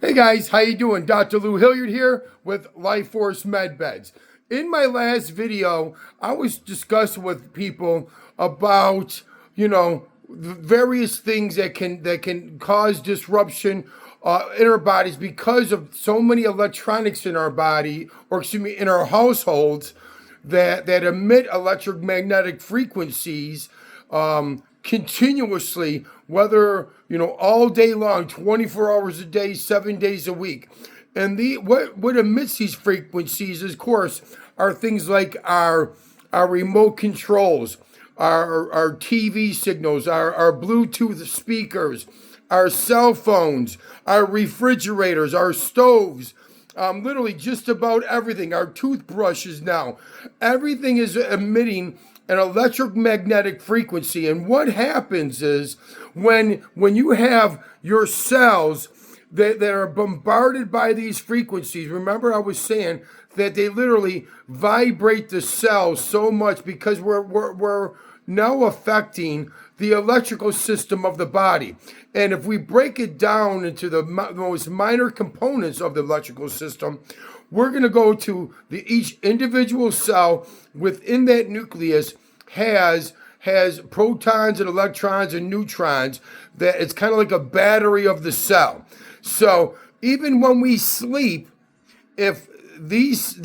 Hey guys, how you doing? Dr. Lou Hilliard here with Life Force MedBeds. In my last video, I was discussing with people about, the various things that can cause disruption in our bodies because of so many electronics in our body, or excuse me, in our households that emit electromagnetic frequencies continuously, whether all day long, 24 hours a day, 7 days a week. And the what emits these frequencies, of course, are things like our remote controls, our TV signals, our Bluetooth speakers, our cell phones, our refrigerators, our stoves, literally just about everything. Our toothbrushes now, everything is emitting an electromagnetic frequency. And what happens is when you have your cells that are bombarded by these frequencies. Remember, I was saying that they literally vibrate the cells so much because we're now affecting the electrical system of the body. And if we break it down into the most minor components of the electrical system, we're going to go to each individual cell within that nucleus has protons and electrons and neutrons. That it's kind of like a battery of the cell. So even when we sleep, if these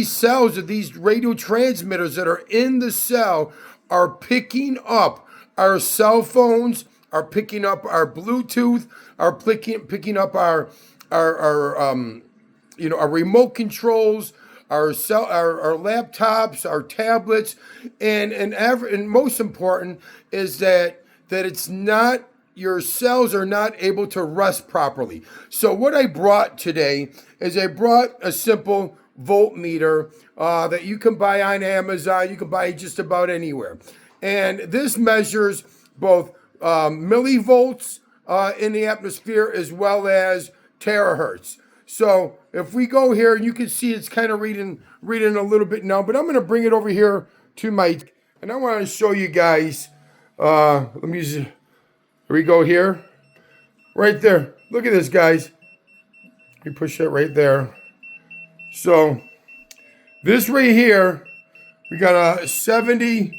cells or these radio transmitters that are in the cell are picking up our cell phones, are picking up our Bluetooth, are picking up our our remote controls, our laptops, our tablets, and most important is that it's not, your cells are not able to rest properly. So what I brought today is I brought a simple voltmeter that you can buy on Amazon. You can buy just about anywhere. And this measures both millivolts in the atmosphere as well as terahertz. So if we go here, you can see it's kind of reading a little bit now, but I'm going to bring it over here to and I want to show you guys, let me just, here we go here, right there. Look at this, guys. Let me push that right there. So this right here, we got a 70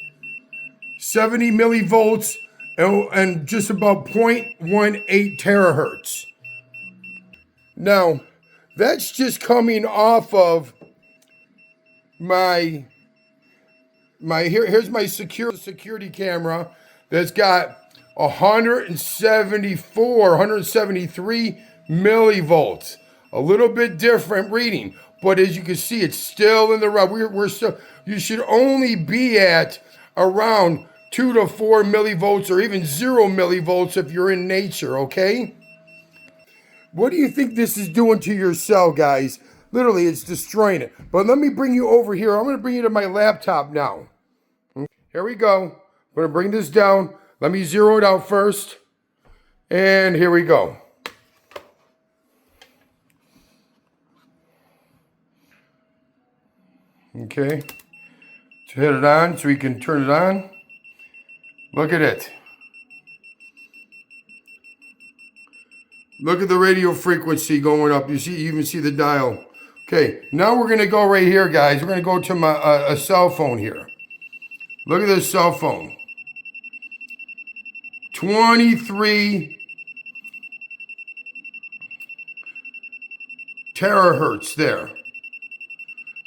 millivolts and just about 0.18 terahertz. Now, that's just coming off of my here's my security camera that's got 173 millivolts. A little bit different reading, but as you can see, it's still in the red. We're still, you should only be at around 2 to 4 millivolts or even 0 millivolts if you're in nature, okay? What do you think this is doing to your cell, guys? Literally, it's destroying it. But let me bring you over here. I'm going to bring you to my laptop now. Here we go. I'm going to bring this down. Let me zero it out first. And here we go. Okay. So hit it on so we can turn it on. Look at it. Look at the radio frequency going up. You even see the dial. Okay, now we're going to go right here, guys. We're going to go to my a cell phone here. Look at this cell phone. 23 terahertz there.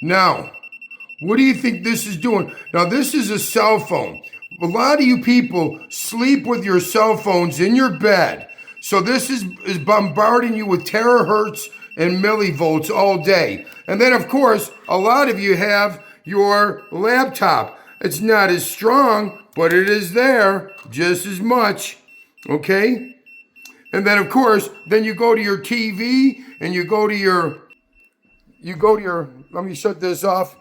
Now, what do you think this is doing? Now, this is a cell phone. A lot of you people sleep with your cell phones in your bed. So this is bombarding you with terahertz and millivolts all day. And then, of course, a lot of you have your laptop. It's not as strong, but it is there just as much, okay? And then, of course, then you go to your TV and you go to your, let me shut this off.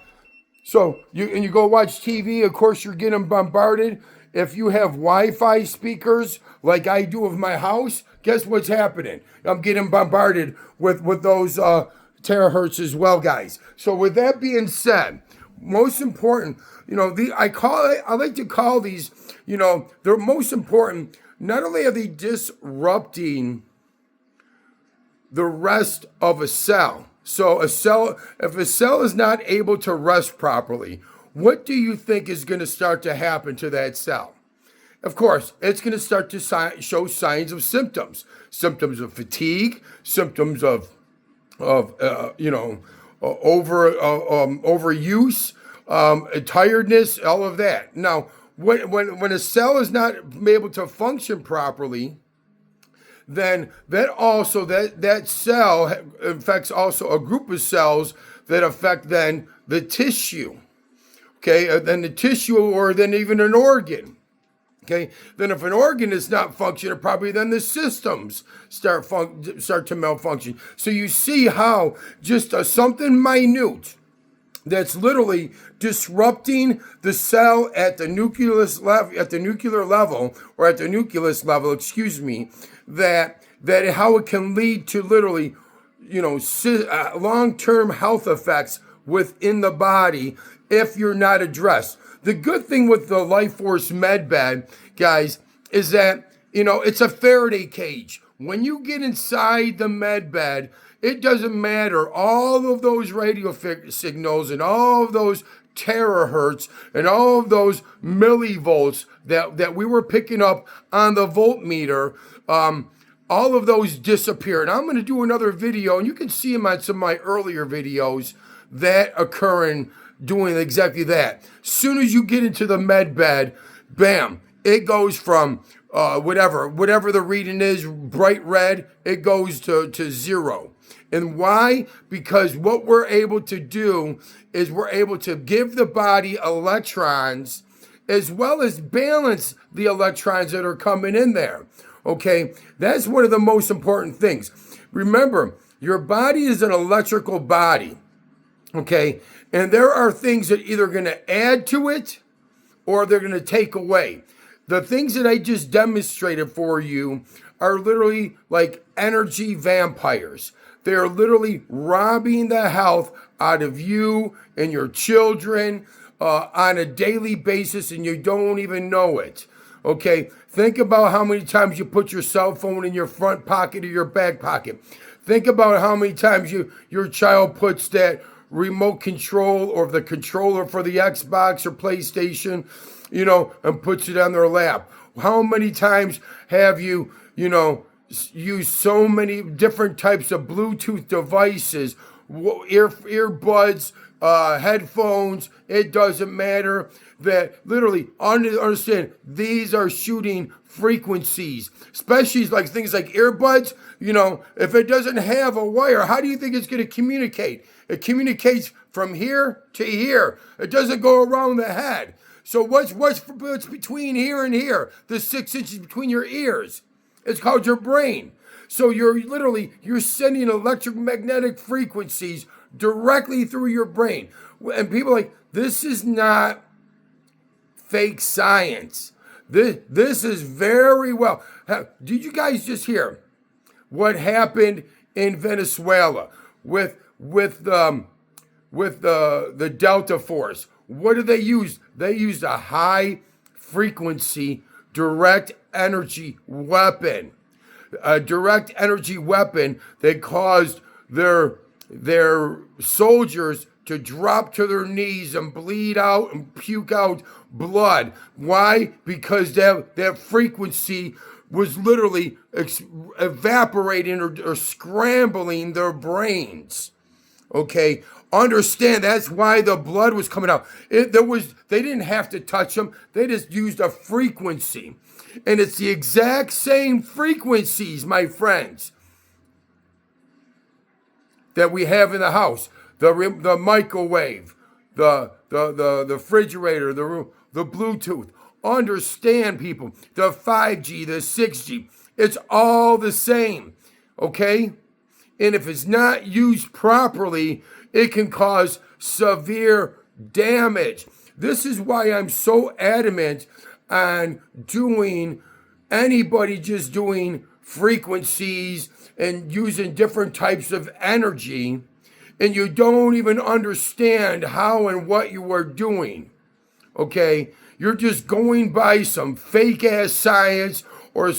So you go watch TV, of course, you're getting bombarded. If you have Wi-Fi speakers like I do of my house, guess what's happening? I'm getting bombarded with those terahertz as well, guys. So with that being said, most important, I like to call these, they're most important. Not only are they disrupting the rest of a cell. So if a cell is not able to rest properly, what do you think is going to start to happen to that cell? Of course, it's going to start to show signs of symptoms of fatigue, symptoms of overuse, tiredness, all of that. Now, when a cell is not able to function properly, then that cell affects also a group of cells that affect then the tissue. Okay, then the tissue, or then even an organ. Okay, then if an organ is not functioning properly, then the systems start to malfunction. So you see how just something minute that's literally disrupting the cell at the nuclear level, that how it can lead to literally, long-term health effects within the body if you're not addressed. The good thing with the Life Force MedBed, guys, is that, it's a Faraday cage. When you get inside the MedBed, it doesn't matter all of those radio signals and all of those terahertz and all of those millivolts that we were picking up on the voltmeter. All of those disappear. And I'm going to do another video, and you can see them on some of my earlier videos that occur in doing exactly that. Soon as you get into the MedBed, bam, it goes from whatever the reading is, bright red, it goes to zero. And why? Because what we're able to do is we're able to give the body electrons as well as balance the electrons that are coming in there. Okay, that's one of the most important things. Remember, your body is an electrical body. Okay, and there are things that either going to add to it or they're going to take away. The things that I just demonstrated for you are literally like energy vampires. They're literally robbing the health out of you and your children on a daily basis, and you don't even know it. Okay, think about how many times you put your cell phone in your front pocket or your back pocket. Think about how many times your child puts that remote control or the controller for the Xbox or PlayStation, and puts it on their lap. How many times have you, used so many different types of Bluetooth devices, earbuds, headphones, it doesn't matter, that literally understand these are shooting frequencies, especially like things like earbuds. If it doesn't have a wire, how do you think it's going to communicate? It communicates from here to here. It doesn't go around the head. So what's between here and here? The 6 inches between your ears. It's called your brain. So you're sending electromagnetic frequencies directly through your brain. And people are like, this is not fake science. This is very well. Did you guys just hear what happened in Venezuela with the Delta Force? What did they use? They used a high frequency direct energy weapon. A direct energy weapon that caused their soldiers to drop to their knees and bleed out and puke out blood. Why? Because that frequency was literally evaporating or scrambling their brains. Okay, understand that's why the blood was coming out. They didn't have to touch them. They just used a frequency. And it's the exact same frequencies, my friends, that we have in the house. The microwave, the refrigerator, the Bluetooth. Understand, people, the 5G, the 6G, it's all the same, okay? And if it's not used properly, it can cause severe damage. This is why I'm so adamant on anybody just doing frequencies and using different types of energy, and you don't even understand how and what you are doing, okay? You're just going by some fake ass science or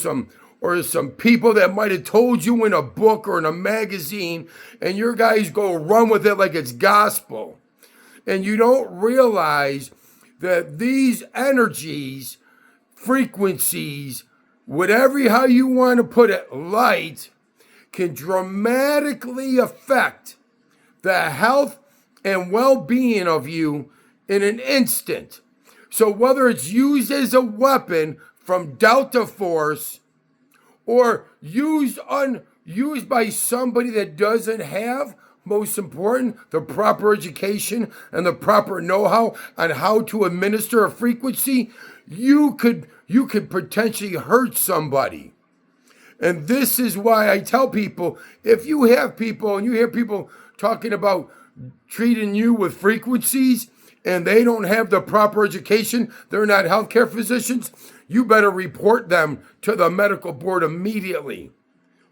or some people that might have told you in a book or in a magazine, and your guys go run with it like it's gospel. And you don't realize that these energies, frequencies, whatever how you want to put it, light, can dramatically affect the health and well-being of you in an instant. So whether it's used as a weapon from Delta Force or used by somebody that doesn't have, most important, the proper education and the proper know-how on how to administer a frequency, you could potentially hurt somebody. And this is why I tell people, if you have people and you hear people talking about treating you with frequencies and they don't have the proper education, they're not healthcare physicians, you better report them to the medical board immediately.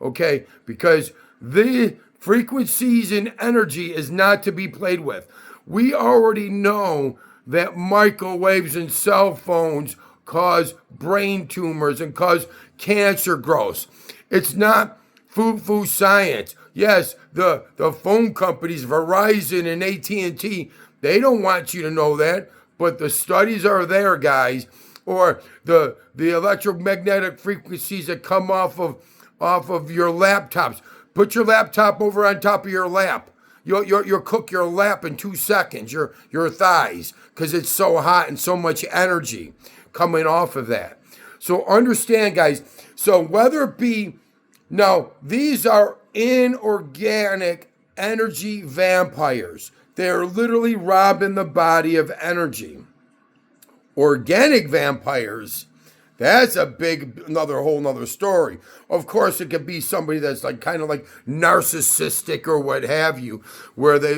Okay? Because the frequencies and energy is not to be played with. We already know that microwaves and cell phones cause brain tumors and cause cancer growth. It's not foo-foo science. Yes, the phone companies, Verizon and AT&T, they don't want you to know that, but the studies are there, guys. Or the electromagnetic frequencies that come off of your laptops. Put your laptop over on top of your lap. You'll cook your lap in 2 seconds, your thighs, because it's so hot and so much energy coming off of that. So understand, guys. So whether it be, now these are inorganic energy vampires. They're literally robbing the body of energy. Organic vampires, that's a whole nother story. Of course, it could be somebody that's like kind of like narcissistic or what have you, where they,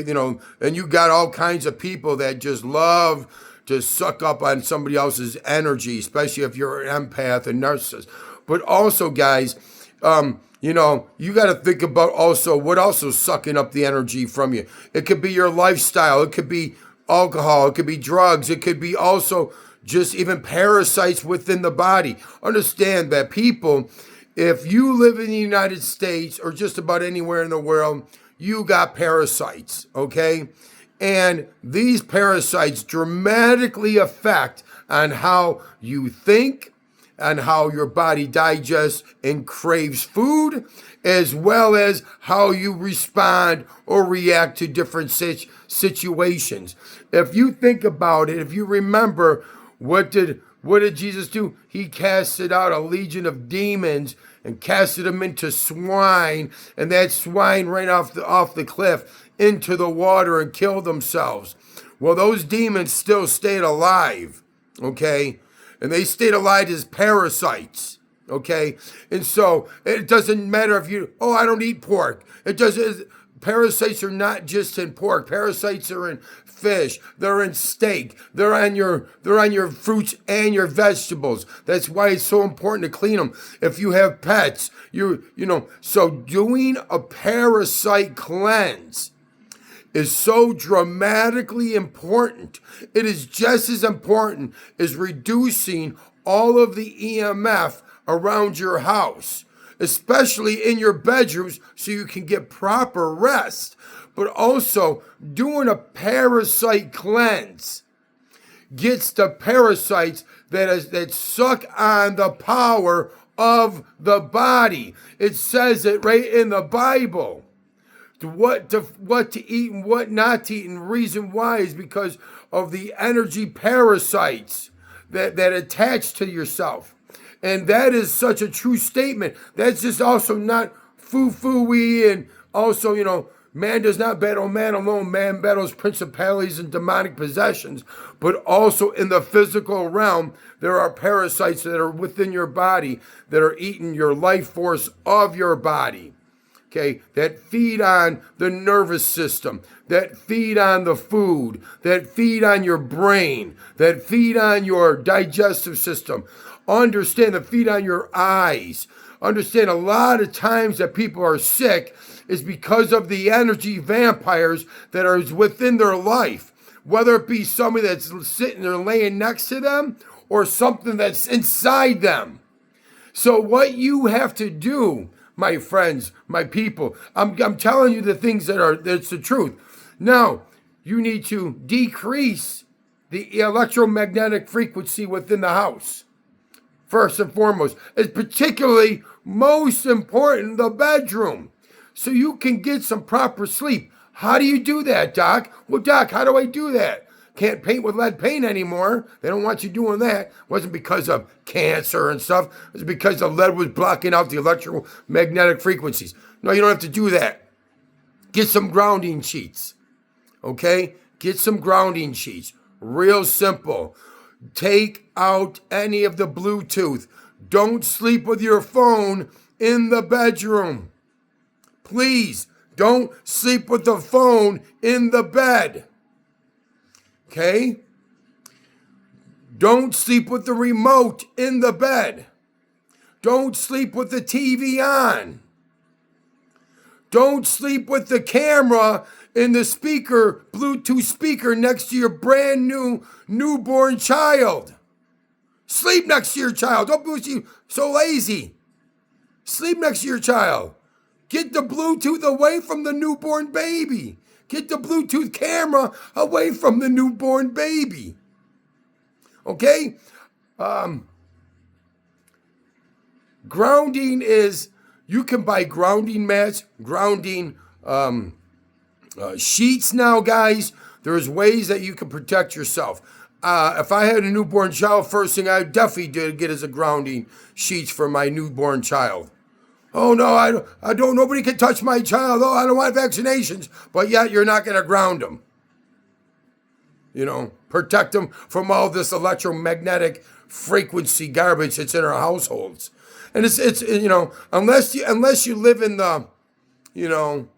and you got all kinds of people that just love to suck up on somebody else's energy, especially if you're an empath and narcissist. But also, guys, you got to think about also what also sucking up the energy from you. It could be your lifestyle. It could be alcohol. It could be drugs. It could be also just even parasites within the body. Understand that people, if you live in the United States or just about anywhere in the world, you got parasites, okay? And these parasites dramatically affect on how you think, and how your body digests and craves food, as well as how you respond or react to different situations. If you think about it, if you remember, what did Jesus do? He casted out a legion of demons and casted them into swine, and that swine ran off the cliff into the water and killed themselves. Well, those demons still stayed alive, okay? And they stayed alive as parasites, okay? And so it doesn't matter if I don't eat pork. Parasites are not just in pork. Parasites are in fish. They're in steak. They're on your fruits and your vegetables. That's why it's so important to clean them. If you have pets, so doing a parasite cleanse is so dramatically important. It is just as important as reducing all of the EMF around your house, especially in your bedrooms, so you can get proper rest. But also, doing a parasite cleanse gets the parasites that suck on the power of the body. It says it right in the Bible. What to eat and what not to eat, and the reason why is because of the energy parasites that attach to yourself. And that is such a true statement. That's just also not foo-foo-y, and also, man does not battle man alone. Man battles principalities and demonic possessions. But also in the physical realm, there are parasites that are within your body that are eating your life force of your body. Okay, that feed on the nervous system, that feed on the food, that feed on your brain, that feed on your digestive system. Understand, that feed on your eyes. Understand, a lot of times that people are sick is because of the energy vampires that are within their life. Whether it be somebody that's sitting there laying next to them or something that's inside them. So what you have to do, my friends, my people, I'm telling you the things that's the truth. Now, you need to decrease the electromagnetic frequency within the house. First and foremost, it's particularly most important, the bedroom, so you can get some proper sleep. How do you do that, Doc? Well, Doc, how do I do that? Can't paint with lead paint anymore. They don't want you doing that. It wasn't because of cancer and stuff. It was because the lead was blocking out the electromagnetic frequencies. No, you don't have to do that. Get some grounding sheets. Okay? Get some grounding sheets. Real simple. Take out any of the Bluetooth. Don't sleep with your phone in the bedroom. Please, don't sleep with the phone in the bed. Okay? Don't sleep with the remote in the bed. Don't sleep with the TV on. Don't sleep with the camera in the speaker, Bluetooth speaker next to your brand new newborn child. Sleep next to your child. Don't be so lazy. Sleep next to your child. Get the Bluetooth away from the newborn baby. Get the Bluetooth camera away from the newborn baby. Okay? Grounding is, you can buy grounding mats, grounding sheets now, guys. There's ways that you can protect yourself. If I had a newborn child, first thing I definitely did get is a grounding sheets for my newborn child. Oh no, I don't, nobody can touch my child. Oh, I don't want vaccinations, but yet you're not going to ground them. You know, protect them from all this electromagnetic frequency garbage that's in our households. And it's you know, unless you live in the, you know,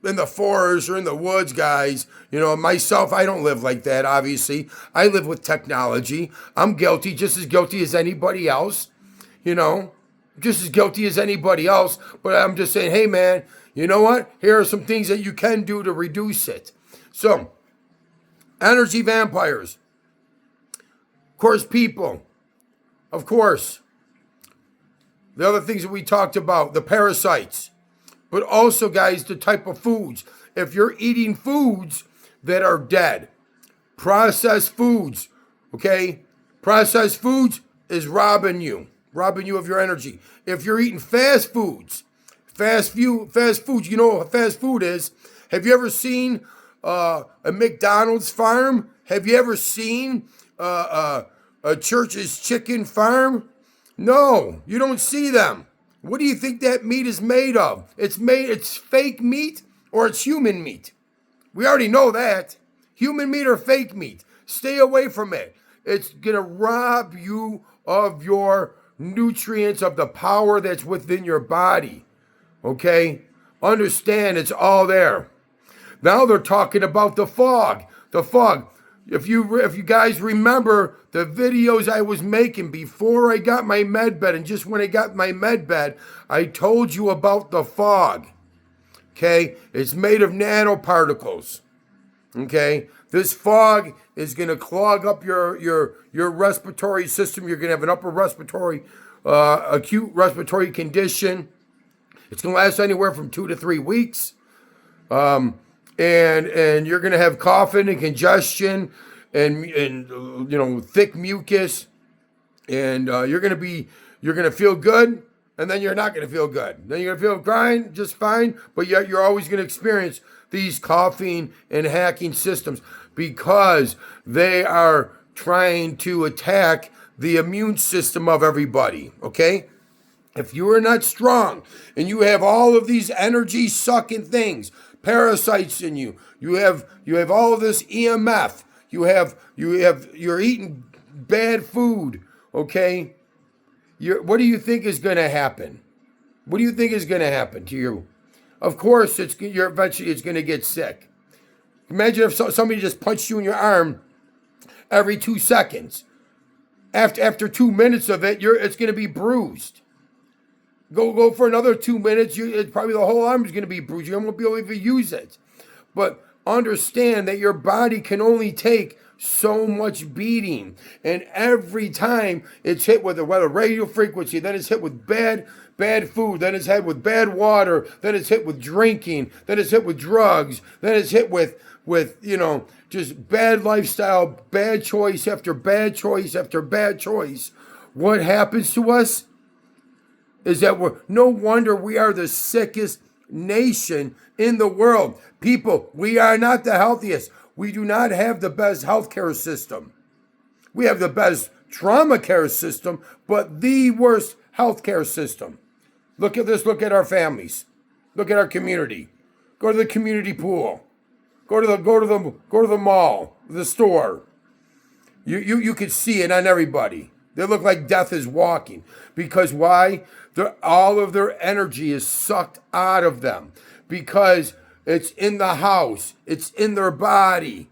in the forest or in the woods, guys. You know, myself, I don't live like that, obviously. I live with technology. I'm guilty, just as guilty as anybody else, you know. Just as guilty as anybody else, but I'm just saying, hey man, you know what? Here are some things that you can do to reduce it. So, energy vampires. Of course, people. Of course. The other things that we talked about, the parasites. But also, guys, the type of foods. If you're eating foods that are dead, processed foods, okay? Processed foods is robbing you of your energy. If you're eating fast foods, you know what fast food is. Have you ever seen a McDonald's farm? Have you ever seen a Church's Chicken farm? No, you don't see them. What do you think that meat is made of? It's fake meat or it's human meat. We already know that. Human meat or fake meat. Stay away from it. It's going to rob you of your nutrients, of the power that's within your body. Okay? Understand it's all there. Now they're talking about the fog. The fog. If you guys remember the videos I was making before I got my med bed, and just when I got my med bed, I told you about the fog. Okay? It's made of nanoparticles. Okay? This fog is going to clog up your respiratory system. You're going to have an upper respiratory, acute respiratory condition. It's going to last anywhere from 2 to 3 weeks. And you're going to have coughing and congestion and you know, thick mucus. And you're going to feel good, and then you're not going to feel good. Then you're going to feel just fine, but yet you're always going to experience these coughing and hacking systems because they are trying to attack the immune system of everybody, okay? If you are not strong and you have all of these energy sucking things, parasites in you, you have all of this EMF, you're eating bad food, okay? What do you think is going to happen? What do you think is going to happen to you? Of course, eventually it's going to get sick. Imagine if somebody just punched you in your arm every 2 seconds. After 2 minutes of it, it's going to be bruised. Go for another 2 minutes. It's probably the whole arm is going to be bruised. You won't be able to use it. But understand that your body can only take so much beating. And every time it's hit with a radio frequency, then it's hit with bad food, then it's hit with bad water, then it's hit with drinking, then it's hit with drugs, then it's hit with just bad lifestyle, bad choice after bad choice after bad choice. What happens to us is that no wonder we are the sickest nation in the world. People, we are not the healthiest. We do not have the best healthcare system. We have the best trauma care system, but the worst healthcare system. Look at this. Look at our families. Look at our community. Go to the community pool. Go to the mall, the store. You could see it on everybody. They look like death is walking. Because why? All of their energy is sucked out of them. Because it's in the house. It's in their body.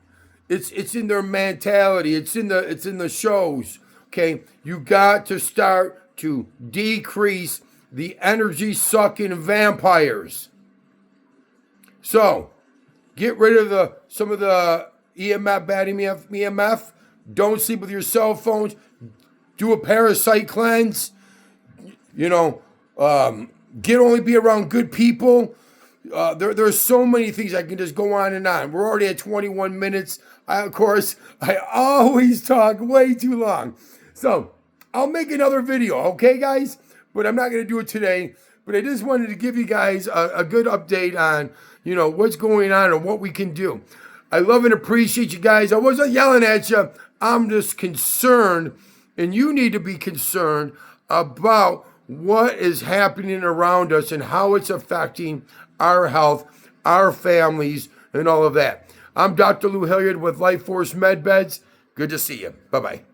It's in their mentality. It's in the shows. Okay? You got to start to decrease the energy sucking vampires. So, get rid of some of the bad EMF. Don't sleep with your cell phones. Do a parasite cleanse. Only be around good people. There's so many things I can just go on and on. We're already at 21 minutes. I always talk way too long. So I'll make another video, okay, guys? But I'm not going to do it today. But I just wanted to give you guys a good update on, what's going on and what we can do. I love and appreciate you guys. I wasn't yelling at you. I'm just concerned, and you need to be concerned about what is happening around us and how it's affecting our health, our families, and all of that. I'm Dr. Lou Hilliard with Life Force MedBeds. Good to see you. Bye-bye.